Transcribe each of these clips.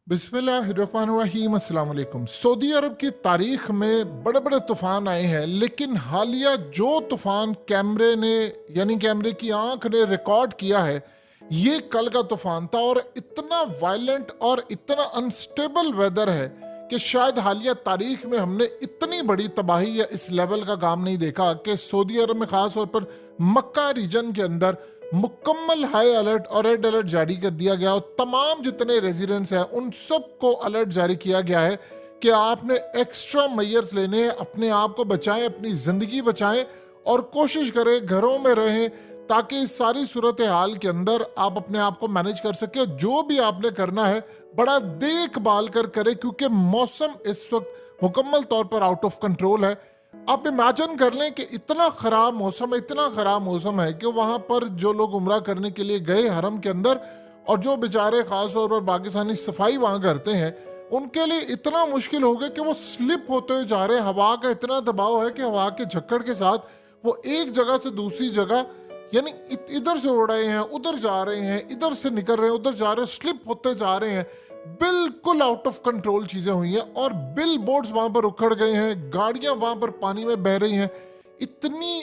बिस्मिल्लाहिर्रहमानिर्रहीम अस्सलाम वालेकुम। सऊदी अरब की तारीख में बड़े बड़े तूफान आए हैं, लेकिन हालिया जो तूफान कैमरे ने यानी कैमरे की आंख ने रिकॉर्ड किया है, ये कल का तूफान था और इतना वायलेंट और इतना अनस्टेबल वेदर है कि शायद हालिया तारीख में हमने इतनी बड़ी तबाही या इस लेवल का काम नहीं देखा कि सऊदी अरब में खास तौर पर मक्का रीजन के अंदर मुकम्मल हाई अलर्ट और रेड अलर्ट जारी कर दिया गया और तमाम जितने रेजिडेंट्स हैं उन सबको अलर्ट जारी किया गया है कि आपने एक्स्ट्रा मेजर्स लेने हैं, अपने आप को बचाएं, अपनी ज़िंदगी बचाएं और कोशिश करें घरों में रहें ताकि इस सारी सूरत हाल के अंदर आप अपने आप को मैनेज कर सकें। जो भी आपने करना है बड़ा देखभाल कर करें, क्योंकि मौसम इस वक्त मुकम्मल तौर पर आउट ऑफ कंट्रोल है। आप इमेजिन कर लें कि इतना ख़राब मौसम है, इतना ख़राब मौसम है कि वहाँ पर जो लोग उम्रा करने के लिए गए हरम के अंदर और जो बेचारे ख़ास तौर पर पाकिस्तानी सफाई वहाँ करते हैं, उनके लिए इतना मुश्किल हो गया कि वो स्लिप होते हुए जा रहे हैं। हवा का इतना दबाव है कि हवा के झक्कड़ के साथ वो एक जगह से दूसरी जगह यानी इधर से उड़ रहे हैं, उधर जा रहे हैं, इधर से निकल रहे हैं, उधर जा रहे हैं, स्लिप होते जा रहे हैं। बिल्कुल आउट ऑफ कंट्रोल चीजें हुई हैं और बिल बोर्ड्स वहां पर उखड़ गए हैं, गाड़ियां वहां पर पानी में बह रही हैं। इतनी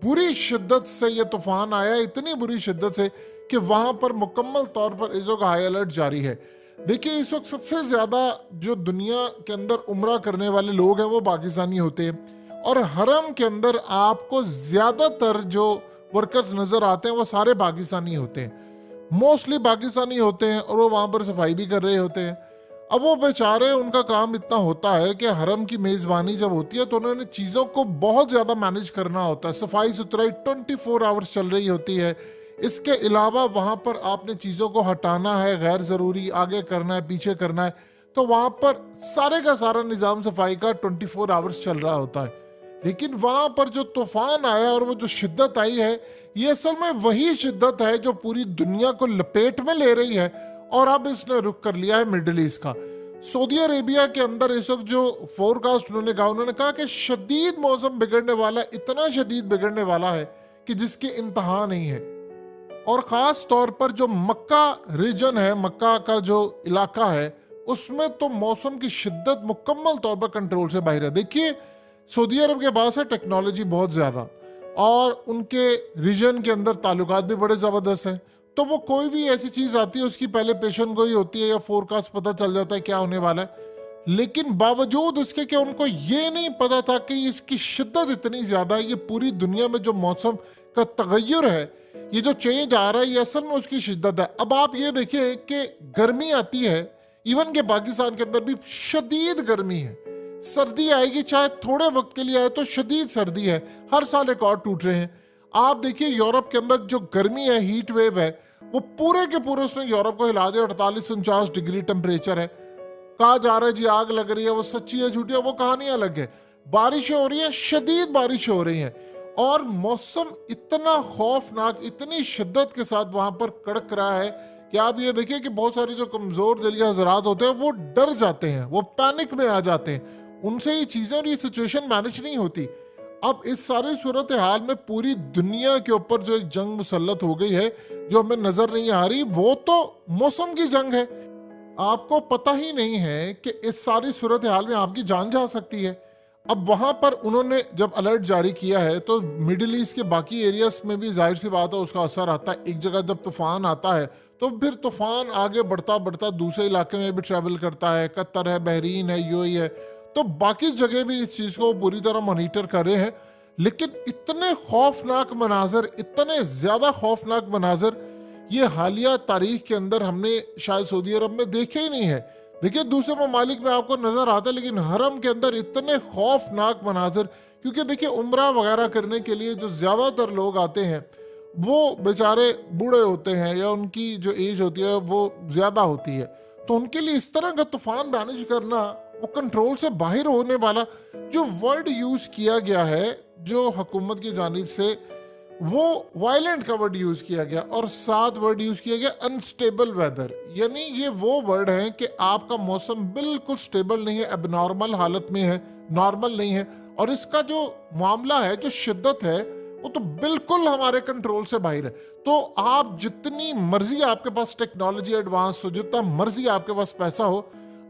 बुरी शिद्दत से ये तूफान आया, इतनी बुरी शिद्दत से कि वहां पर मुकम्मल तौर पर इस वक्त हाई अलर्ट जारी है। देखिए, इस वक्त सबसे ज्यादा जो दुनिया के अंदर उम्रा करने वाले लोग हैं वो पाकिस्तानी होते हैं और हरम के अंदर आपको ज्यादातर जो वर्कर्स नजर आते हैं वो सारे पाकिस्तानी होते हैं, मोस्टली पाकिस्तानी होते हैं और वो वहाँ पर सफाई भी कर रहे होते हैं। अब वो बेचारे, उनका काम इतना होता है कि हरम की मेज़बानी जब होती है तो उन्होंने चीज़ों को बहुत ज़्यादा मैनेज करना होता है। सफाई सुथराई 24 आवर्स चल रही होती है। इसके अलावा वहाँ पर आपने चीज़ों को हटाना है, गैर ज़रूरी आगे करना है, पीछे करना है, तो वहाँ पर सारे का सारा निज़ाम सफाई का 24 आवर्स चल रहा होता है। लेकिन वहां पर जो तूफान आया और वो जो शिद्दत आई है, ये असल में वही शिद्दत है जो पूरी दुनिया को लपेट में ले रही है और अब इसने रुख कर लिया है मिडिल ईस्ट का। सऊदी अरेबिया के अंदर इस वक्त जो फोरकास्ट उन्होंने कहा कि शदीद मौसम बिगड़ने वाला, इतना शदीद बिगड़ने वाला है कि जिसकी इंतहा नहीं है। और ख़ास तौर पर जो मक्का रीजन है, मक्का का जो इलाका है, उसमें तो मौसम की शिद्दत मुकम्मल तौर पर कंट्रोल से बाहर है। देखिए, सऊदी अरब के पास है टेक्नोलॉजी बहुत ज़्यादा और उनके रीजन के अंदर ताल्लुकात भी बड़े ज़बरदस्त हैं, तो वो कोई भी ऐसी चीज़ आती है उसकी पहले पेशन गोई होती है या फोरकास्ट पता चल जाता है क्या होने वाला है। लेकिन बावजूद उसके कि उनको ये नहीं पता था कि इसकी शिद्दत इतनी ज़्यादा है, ये पूरी दुनिया में जो मौसम का तगय्युर है, ये जो चेंज आ रहा है, ये असल में उसकी शिद्दत है। अब आप ये देखिए कि गर्मी आती है, इवन के पाकिस्तान के अंदर भी शदीद गर्मी है। सर्दी आएगी, चाहे थोड़े वक्त के लिए आए तो शदीद सर्दी है, हर साल रिकॉर्ड टूट रहे हैं। आप देखिए यूरोप के अंदर जो गर्मी है, हीट वेव है, वो पूरे के पूरे उसने यूरोप को हिला दिया। 48-49 डिग्री टेम्परेचर है। कहा जा रहा है जी आग लग रही है, वो सच्ची है झूठी है वो कहानियां अलग है। बारिशें हो रही है, शदीद बारिश हो रही है और मौसम इतना खौफनाक, इतनी शिद्दत के साथ वहां पर कड़क रहा है कि आप ये देखिए कि बहुत सारे जो कमजोर दिल हजरात होते हैं वो डर जाते हैं, वो पैनिक में आ जाते हैं। उनसे ये चीजें और ये सिचुएशन मैनेज नहीं होती। अब इस सारे सूरत हाल में पूरी दुनिया के ऊपर जो एक जंग मुसल्लत हो गई है, जो हमें नजर नहीं आ रही, वो तो मौसम की जंग है। आपको पता ही नहीं है कि इस सारी सूरत हाल में आपकी जान जा सकती है। अब वहां पर उन्होंने जब अलर्ट जारी किया है तो मिडिल ईस्ट के बाकी एरियाज में भी जाहिर सी बात है उसका असर आता है। एक जगह जब तूफान आता है तो फिर तूफान आगे बढ़ता बढ़ता दूसरे इलाके में भी ट्रैवल करता है। कतर है, बहरीन है, यूएई है, तो बाकी जगह भी इस चीज़ को पूरी तरह मॉनिटर कर रहे हैं। लेकिन इतने खौफनाक मनाजर, इतने ज़्यादा खौफनाक मनाजर ये हालिया तारीख के अंदर हमने शायद सऊदी अरब में देखे ही नहीं है। देखिए, दूसरे ममालिक में आपको नज़र आता है, लेकिन हरम के अंदर इतने खौफनाक मनाजर, क्योंकि देखिए उम्रा वगैरह करने के लिए जो ज़्यादातर लोग आते हैं वो बेचारे बूढ़े होते हैं या उनकी जो एज होती है वो ज़्यादा होती है, तो उनके लिए इस तरह का तूफान मैनेज करना, वो कंट्रोल से बाहर होने वाला, जो वर्ड यूज किया गया है जो हुकूमत की जानिब से, वो वायलेंट का वर्ड यूज किया गया और साथ वर्ड यूज किया गया अनस्टेबल वेदर। यानी ये वो वर्ड है कि आपका मौसम बिल्कुल स्टेबल नहीं है, एबनॉर्मल हालत में है, नॉर्मल नहीं है। और इसका जो मामला है, जो शिद्दत है, वो तो बिल्कुल हमारे कंट्रोल से बाहर है। तो आप जितनी मर्जी आपके पास टेक्नोलॉजी एडवांस हो, जितना मर्जी आपके पास पैसा हो,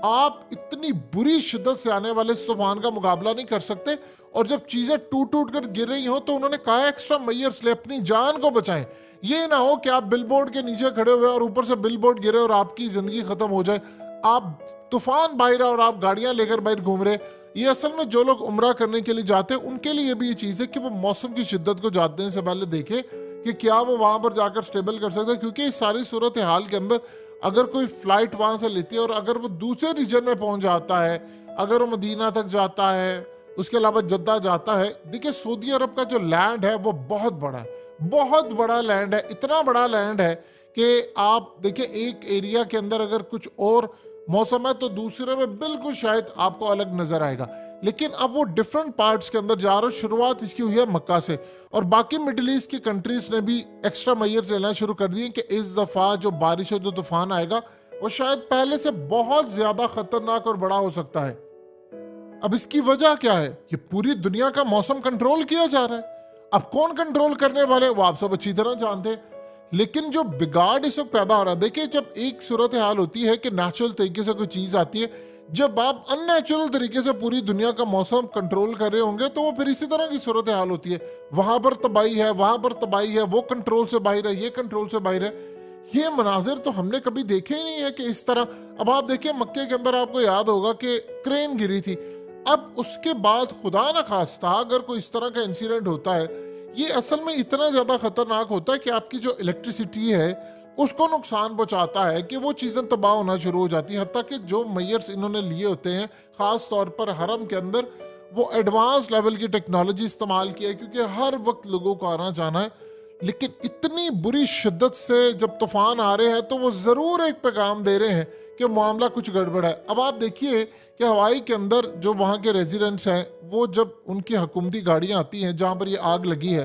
आप इतनी बुरी शिद्दत से आने वाले इस तूफान का मुकाबला नहीं कर सकते। और जब चीजें टूट टूट कर गिर रही हो तो उन्होंने कहा एक्स्ट्रा मेजर्स ले, अपनी जान को बचाएं। ये ना हो कि आप बिलबोर्ड के नीचे खड़े हुए और ऊपर से बिलबोर्ड गिरे और आपकी जिंदगी खत्म हो जाए। आप तूफान बाहर और आप गाड़ियां लेकर बाहर घूम रहे। ये असल में जो लोग उम्रा करने के लिए जाते हैं उनके लिए भी ये चीज़ है कि वो मौसम की शिद्दत को जाने से पहले देखें कि क्या वो वहां पर जाकर स्टेबल कर सकते हैं। क्योंकि इस सारी सूरत हाल के अंदर अगर कोई फ्लाइट वहां से लेती है और अगर वो दूसरे रीजन में पहुंच जाता है, अगर वो मदीना तक जाता है, उसके अलावा जद्दा जाता है। देखिए सऊदी अरब का जो लैंड है वो बहुत बड़ा है, बहुत बड़ा लैंड है। इतना बड़ा लैंड है कि आप देखिए एक एरिया के अंदर अगर कुछ और मौसम है तो दूसरे में बिल्कुल शायद आपको अलग नजर आएगा। लेकिन अब वो डिफरेंट पार्ट्स के अंदर जा रहा है। शुरुआत इसकी हुई है मक्का से और बाकी मिडिल ईस्ट की कंट्रीज ने भी एक्स्ट्रा मेजर्स लेना शुरू कर दिए कि इस दफा जो बारिश है, जो तूफान आएगा, वो शायद पहले से बहुत ज्यादा खतरनाक और बड़ा हो सकता है। अब इसकी वजह क्या है? ये पूरी दुनिया का मौसम कंट्रोल किया जा रहा है। अब कौन कंट्रोल करने वाले वो आप सब अच्छी तरह जानते हैं। लेकिन जो बिगाड़ इस वक्त पैदा हो रहा है, देखिए जब एक सूरत हाल होती है कि नेचुरल तरीके से कोई चीज आती है, जब आप अननेचुरल तरीके से पूरी दुनिया का मौसम कंट्रोल कर रहे होंगे तो वो फिर इसी तरह की सूरत हाल होती है। वहां पर तबाही है, वहां पर तबाही है, वो कंट्रोल से बाहर है, ये कंट्रोल से बाहर है। ये मनाजिर तो हमने कभी देखे ही नहीं है कि इस तरह। अब आप देखिए मक्के के अंदर आपको याद होगा कि क्रेन गिरी थी। अब उसके बाद खुदा न खास्ता अगर कोई इस तरह का इंसिडेंट होता है, ये असल में इतना ज्यादा खतरनाक होता है कि आपकी जो इलेक्ट्रिसिटी है उसको नुकसान पहुंचाता है कि वो चीजें तबाह होना शुरू हो जाती है। हत्ता कि जो मेजर्स इन्होंने लिए होते हैं खास तौर पर हरम के अंदर, वो एडवांस लेवल की टेक्नोलॉजी इस्तेमाल की है क्योंकि हर वक्त लोगों को आना जाना है। लेकिन इतनी बुरी शिद्दत से जब तूफान आ रहे हैं तो वो जरूर एक पैगाम दे रहे हैं कि मामला कुछ गड़बड़ है। अब आप देखिए कि हवाई के अंदर जो वहाँ के रेजिडेंट्स हैं, वो जब उनकी हुकूमती गाड़ियाँ आती हैं जहाँ पर ये आग लगी है,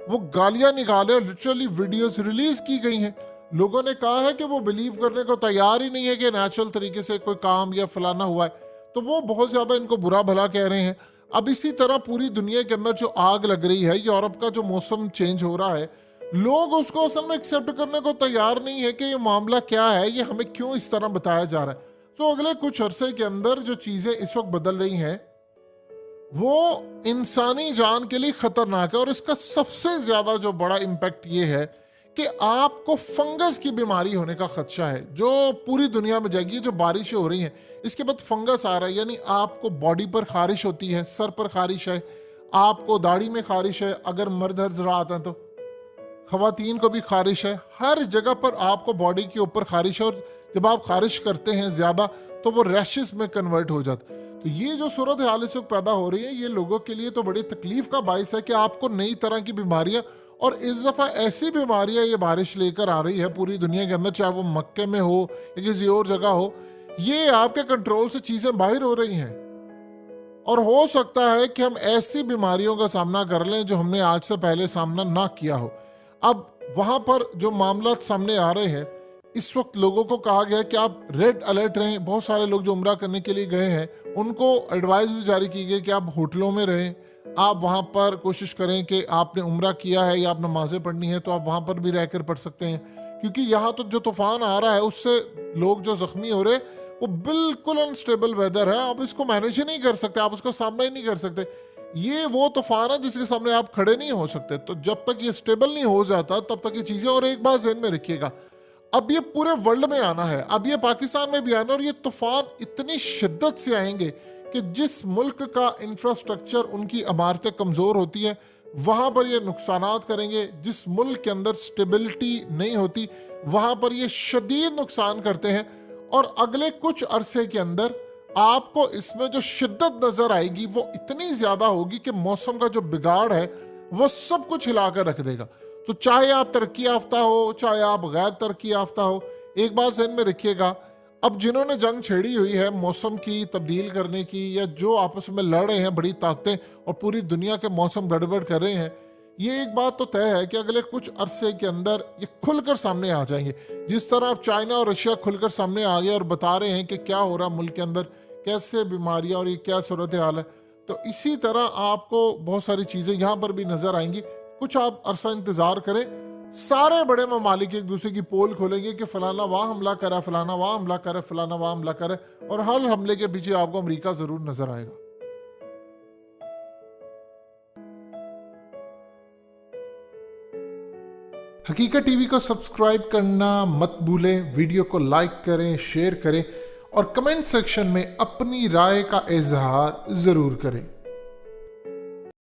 वो गालियाँ निकाले और लिटरली वीडियोस रिलीज की गई हैं। लोगों ने कहा है कि वो बिलीव करने को तैयार ही नहीं है कि नेचुरल तरीके से कोई काम या फलाना हुआ है। तो वो बहुत ज़्यादा इनको बुरा भला कह रहे हैं। अब इसी तरह पूरी दुनिया के अंदर जो आग लग रही है, यूरोप का जो मौसम चेंज हो रहा है, लोग उसको असल में एक्सेप्ट करने को तैयार नहीं है कि ये मामला क्या है, ये हमें क्यों इस तरह बताया जा रहा है। तो अगले कुछ अरसे के अंदर जो चीज़ें इस वक्त बदल रही हैं वो इंसानी जान के लिए खतरनाक है। और इसका सबसे ज़्यादा जो बड़ा इम्पैक्ट ये है कि आपको फंगस की बीमारी होने का खदशा है जो पूरी दुनिया में जाएगी। जो बारिशें हो रही हैं इसके बाद फंगस आ रहा है, यानी आपको बॉडी पर खारिश होती है, सर पर खारिश है, आपको दाढ़ी में खारिश है, अगर मर्द हजरात हैं तो खवातीन को भी खारिश है, हर जगह पर आपको बॉडी के ऊपर खारिश है। और जब आप खारिश करते हैं ज़्यादा तो वो रैशेस में कन्वर्ट हो जाता है। तो ये जो सूरत हाल इस वक्त पैदा हो रही है, ये लोगों के लिए तो बड़ी तकलीफ का बायस है कि आपको नई तरह की बीमारियां, और इस दफ़ा ऐसी बीमारियां ये बारिश लेकर आ रही है पूरी दुनिया के अंदर, चाहे वो मक्के में हो या किसी और जगह हो, ये आपके कंट्रोल से चीज़ें बाहर हो रही हैं। और हो सकता है कि हम ऐसी बीमारियों का सामना कर लें जो हमने आज से पहले सामना ना किया हो। अब वहाँ पर जो मामला सामने आ रहे हैं, इस वक्त लोगों को कहा गया है कि आप रेड अलर्ट रहें। बहुत सारे लोग जो उम्रा करने के लिए गए हैं उनको एडवाइस भी जारी की गई कि आप होटलों में रहें, आप वहाँ पर कोशिश करें कि आपने उम्रा किया है या आप नमाजें पढ़नी है तो आप वहाँ पर भी रहकर पढ़ सकते हैं। क्योंकि यहाँ तो जो तूफान आ रहा है उससे लोग जो जख्मी हो रहे वो बिल्कुल अनस्टेबल वेदर है, आप इसको मैनेज ही नहीं कर सकते, आप उसका सामना ही नहीं कर सकते। ये वो तूफान है जिसके सामने आप खड़े नहीं हो सकते। तो जब तक ये स्टेबल नहीं हो जाता तब तक ये चीज़ें, और एक बात ज़हन में रखिएगा, अब ये पूरे वर्ल्ड में आना है, अब ये पाकिस्तान में भी आना, और ये तूफान इतनी शिद्दत से आएंगे कि जिस मुल्क का इंफ्रास्ट्रक्चर, उनकी इमारतें कमज़ोर होती हैं, वहाँ पर ये नुकसानात करेंगे। जिस मुल्क के अंदर स्टेबिलिटी नहीं होती वहाँ पर ये शदीद नुकसान करते हैं। और अगले कुछ अरसे के अंदर आपको इसमें जो शिद्दत नज़र आएगी वो इतनी ज़्यादा होगी कि मौसम का जो बिगाड़ है वो सब कुछ हिला कर रख देगा। तो चाहे आप तरक्की याफ्ता हो, चाहे आप गैर तरक्की याफ्ता हो, एक बात ज़हन में रखिएगा, अब जिन्होंने जंग छेड़ी हुई है मौसम की तब्दील करने की, या जो आपस में लड़ रहे हैं बड़ी ताकतें और पूरी दुनिया के मौसम गड़बड़ कर रहे हैं, ये एक बात तो तय है कि अगले कुछ अरसे के अंदर ये खुलकर सामने आ जाएंगे। जिस तरह अब चाइना और रशिया खुलकर सामने आ गए और बता रहे हैं कि क्या हो रहा मुल्क के अंदर, कैसे बीमारियां और ये क्या सूरत हाल है, तो इसी तरह आपको बहुत सारी चीज़ें यहाँ पर भी नज़र आएंगी। कुछ आप अरसा इंतजार करें, सारे बड़े ममालिक एक दूसरे की पोल खोलेंगे कि फलाना वहां हमला करे, फलाना वहां हमला करे, फलाना वहां हमला करे, और हर हमले के पीछे आपको अमेरिका जरूर नजर आएगा। हकीकत टीवी को सब्सक्राइब करना मत भूलें, वीडियो को लाइक करें, शेयर करें और कमेंट सेक्शन में अपनी राय का इजहार जरूर करें।